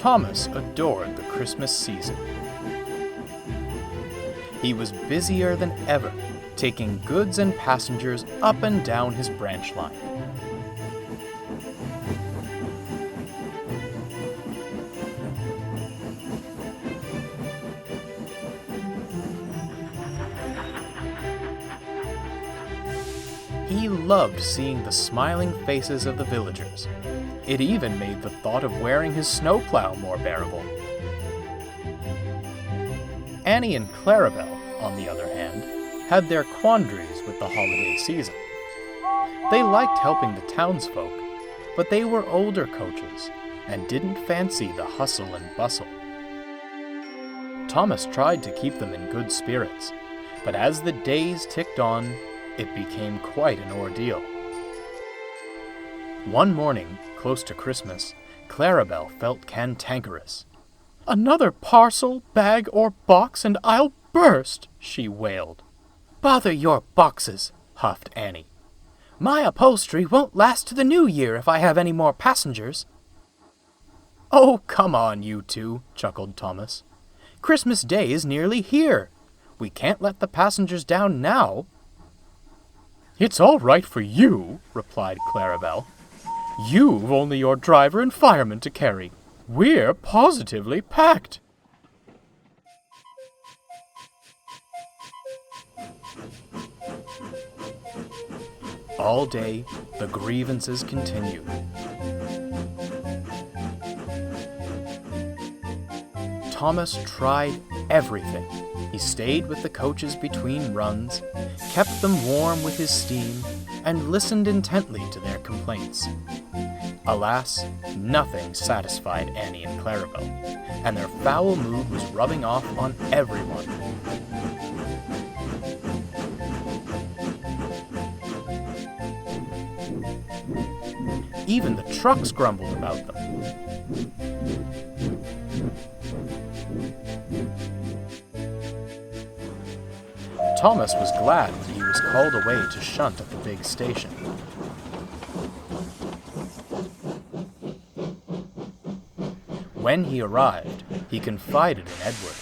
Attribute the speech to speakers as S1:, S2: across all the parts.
S1: Thomas adored the Christmas season. He was busier than ever, taking goods and passengers up and down his branch line. He loved seeing the smiling faces of the villagers. It even made the thought of wearing his snowplow more bearable. Annie and Clarabelle, on the other hand, had their quandaries with the holiday season. They liked helping the townsfolk, but they were older coaches and didn't fancy the hustle and bustle. Thomas tried to keep them in good spirits, but as the days ticked on, it became quite an ordeal. One morning, close to Christmas, Clarabelle felt cantankerous. "Another parcel, bag, or box, and I'll burst," she wailed. "Bother your boxes," huffed Annie. "My upholstery won't last to the new year if I have any more passengers." "Oh, come on, you two," chuckled Thomas. "Christmas Day is nearly here. We can't let the passengers down now." "It's all right for you," replied Clarabelle. "You've only your driver and fireman to carry. We're positively packed." All day, the grievances continued. Thomas tried everything. He stayed with the coaches between runs, kept them warm with his steam, and listened intently to their complaints. Alas, nothing satisfied Annie and Clarabelle, and their foul mood was rubbing off on everyone. Even the trucks grumbled about them. Thomas was glad when he was called away to shunt at the big station. When he arrived, he confided in Edward.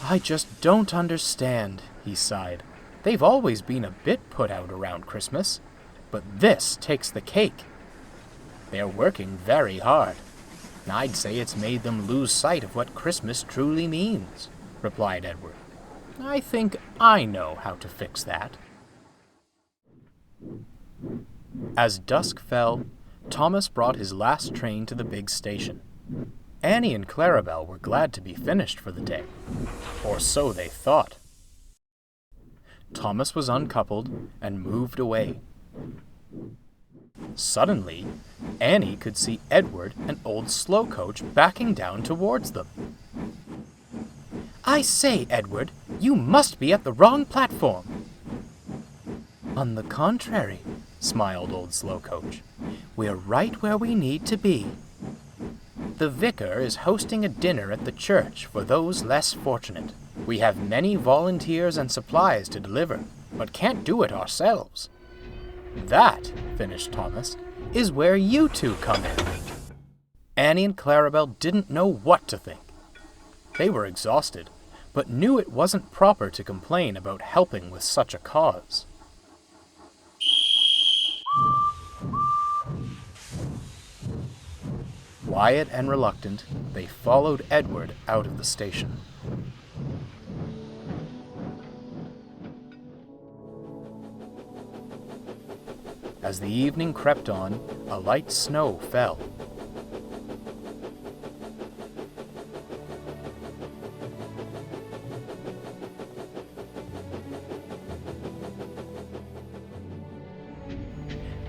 S1: "I just don't understand," he sighed. "They've always been a bit put out around Christmas, but this takes the cake. They're working very hard. I'd say it's made them lose sight of what Christmas truly means," replied Edward. "I think I know how to fix that." As dusk fell, Thomas brought his last train to the big station. Annie and Clarabelle were glad to be finished for the day, or so they thought. Thomas was uncoupled and moved away. Suddenly, Annie could see Edward and old Slow Coach backing down towards them. "I say, Edward, you must be at the wrong platform." "On the contrary," smiled old Slow Coach. "We're right where we need to be. The vicar is hosting a dinner at the church for those less fortunate. We have many volunteers and supplies to deliver, but can't do it ourselves." "That," finished Thomas, "is where you two come in." Annie and Clarabelle didn't know what to think. They were exhausted, but knew it wasn't proper to complain about helping with such a cause. Quiet and reluctant, they followed Edward out of the station. As the evening crept on, a light snow fell.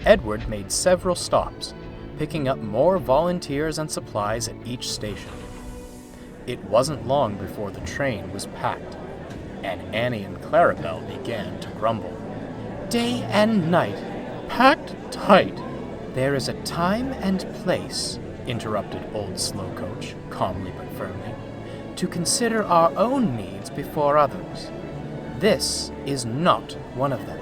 S1: Edward made several stops, picking up more volunteers and supplies at each station. It wasn't long before the train was packed, and Annie and Clarabelle began to grumble. "Day and night, packed tight." "There is a time and place," interrupted old Slow Coach, calmly but firmly, "to consider our own needs before others. This is not one of them."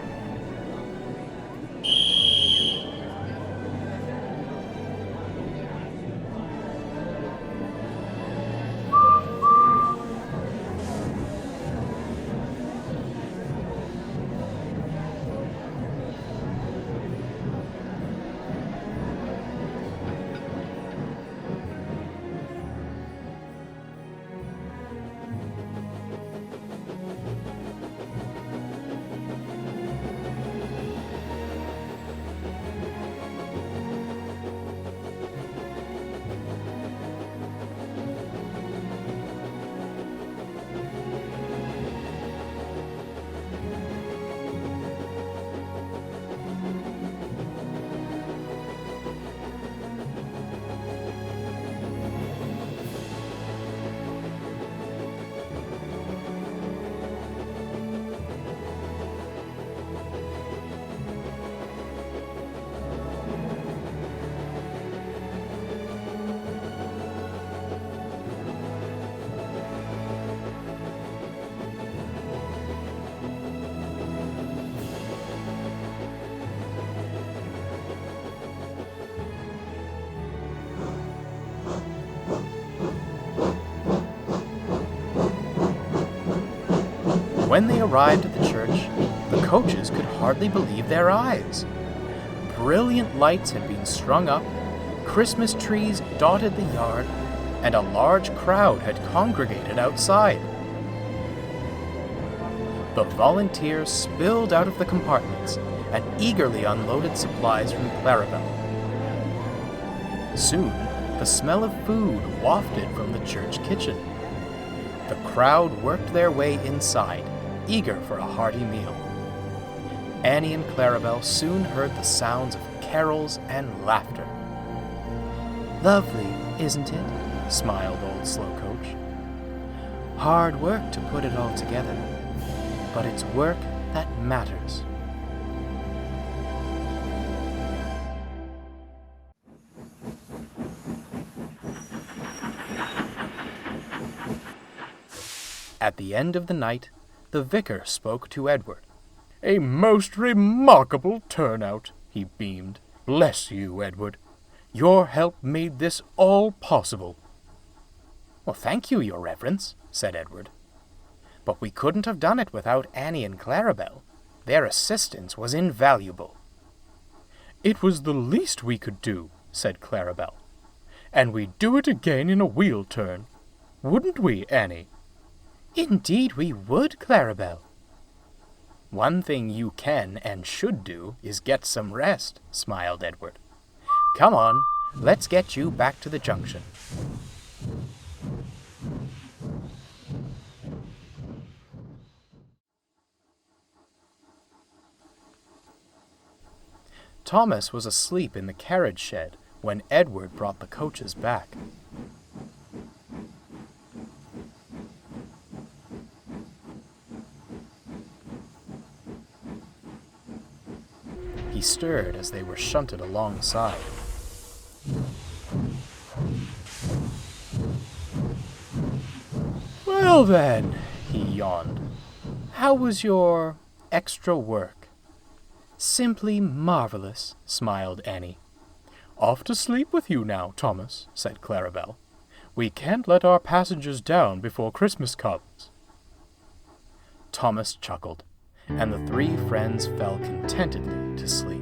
S1: When they arrived at the church, the coaches could hardly believe their eyes. Brilliant lights had been strung up, Christmas trees dotted the yard, and a large crowd had congregated outside. The volunteers spilled out of the compartments and eagerly unloaded supplies from Clarabelle. Soon, the smell of food wafted from the church kitchen. The crowd worked their way inside, eager for a hearty meal. Annie and Clarabelle soon heard the sounds of carols and laughter. "Lovely, isn't it?" smiled old Slow Coach. "Hard work to put it all together, but it's work that matters." At the end of the night, the vicar spoke to Edward. "A most remarkable turnout," he beamed. "Bless you, Edward. Your help made this all possible." "Well, thank you, Your Reverence," said Edward. "But we couldn't have done it without Annie and Clarabelle. Their assistance was invaluable." "It was the least we could do," said Clarabelle. "And we'd do it again in a wheel turn. Wouldn't we, Annie?" "Indeed we would, Clarabelle." "One thing you can and should do is get some rest," smiled Edward. "Come on, let's get you back to the junction." Thomas was asleep in the carriage shed when Edward brought the coaches back. He stirred as they were shunted alongside. "Well then," he yawned, "how was your extra work?" "Simply marvelous," smiled Annie. "Off to sleep with you now, Thomas," said Clarabelle. "We can't let our passengers down before Christmas comes." Thomas chuckled, and the three friends fell contentedly to sleep.